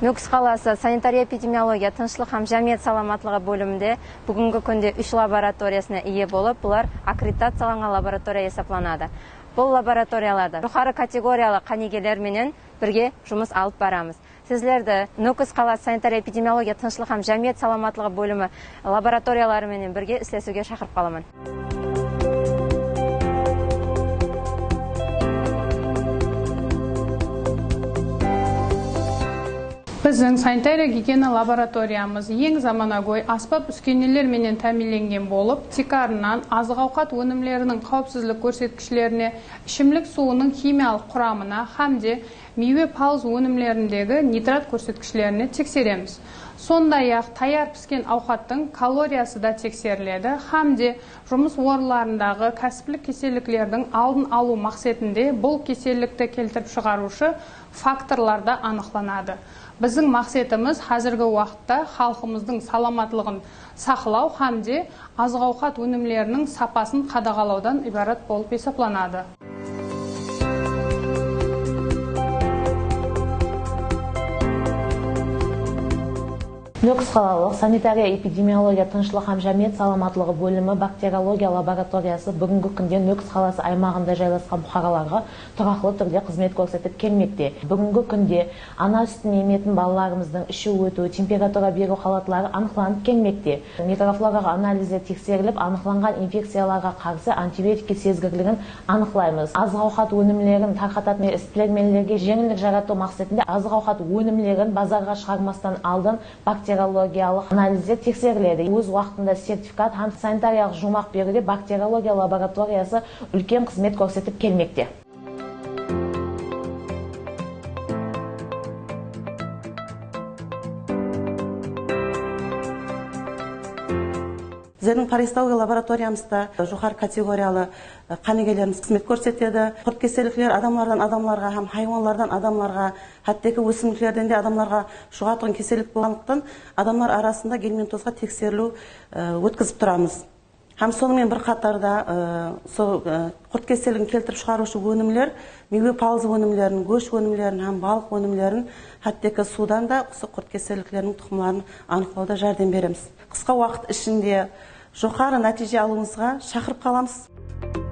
Нүкіс қаласы санитария-эпидемиология, тыныштық һәм жәмият саламатлығы бөлімінде бүгінгі күнде 3 лабораториясына ие болып, бұлар аккредитацияланған лаборатория есептелінеді. Бұл лабораторияларда жоғары категориялы қанегелер менен бірге жұмыс алып барамыз. Сізлерді Нүкіс қаласы санитария-эпидемиология, тыныштық һәм жәмият саламатлығы бөлімі лабораториялары менен бірге істесуге шақырып қаламын. Біздің санитария гигиена лабораториямыз ең заманауи аспап үскенелер менен тәмінленген болып, тикарынан азық-ауқат өнімлерінің қауіпсіздік көрсеткішлеріне, ішімлік суының химиялық құрамына, хамде мейве пауыз өнімлеріндегі нитрат көрсеткішлеріне тексереміз. Сондай-ақ таяр піскен ауқаттың калориясы да тексеріледі, хамде жұмыс орындарындағы кәсіптік кеселдіктердің алдын алу мақсатында бұл кеселдікті келтіріп шығарушы факторларда анықталады. Біздің мақсатымыз қазіргі уақытта халқымыздың саламатлығын сақлау hamde азық-ауқат өнімлерінің сапасын қадағалаудан ибарат болып есептелінеді. Нүкіс қалалық санитария-эпидемиология, тыныштық һәм жәмият саламатлығы бөлімі бактериология лабораториясы бүгінгі күнде Нүкіс қаласы аймағында жайласқан бұқараларға тұрақлы түрде қызмет көрсетіп келмекте. Бүгінгі күнде ана сүтін еметін балаларымыздың іші өту, температура беру халатлары анықталып келмекте. Микрофлораға анализі тексеріліп, анықталған инфекцияларға қарсы антибиотик сезгірлігін анықтаймыз. Азық-ауқат өнімлерін тарқататын істілермелерге жеңілдік жарату мақсатында азық-ауқат өнімлерін базарға шығармастан алдын бактериологиялық анализдер тексеріледі. Өз уақытында сертификат һәм санитариялық жұмақ беруде бактериология лабораториясы үлкен қызмет көрсетіп келмекте. Біздің Паристауға лабораториямызда жоғары категориялы қанегелеріміз қызмет көрсетеді. Құрт кеселіктер адамлардан адамларға һәм хайуанлардан адамларға, хәттекі өсімдіктерден де адамларға жұғатын кеселік болғандықтан адамлар арасында гельмин тозға тексерілу өткізіп тұрамыз. Һәм сонымен бір қатарда құрт кеселігін келтіріп шығарушы өнімлер, мейве пауыз өнімлерін, көш өнімлерін һәм балық өнімлерін, хәттекі судан да құрт кеселіктерінің тұқымларын анықтауда жәрдем береміз. Қысқа уақыт ішінде жоғары нәтиже алуыңызға шақырып қаламыз.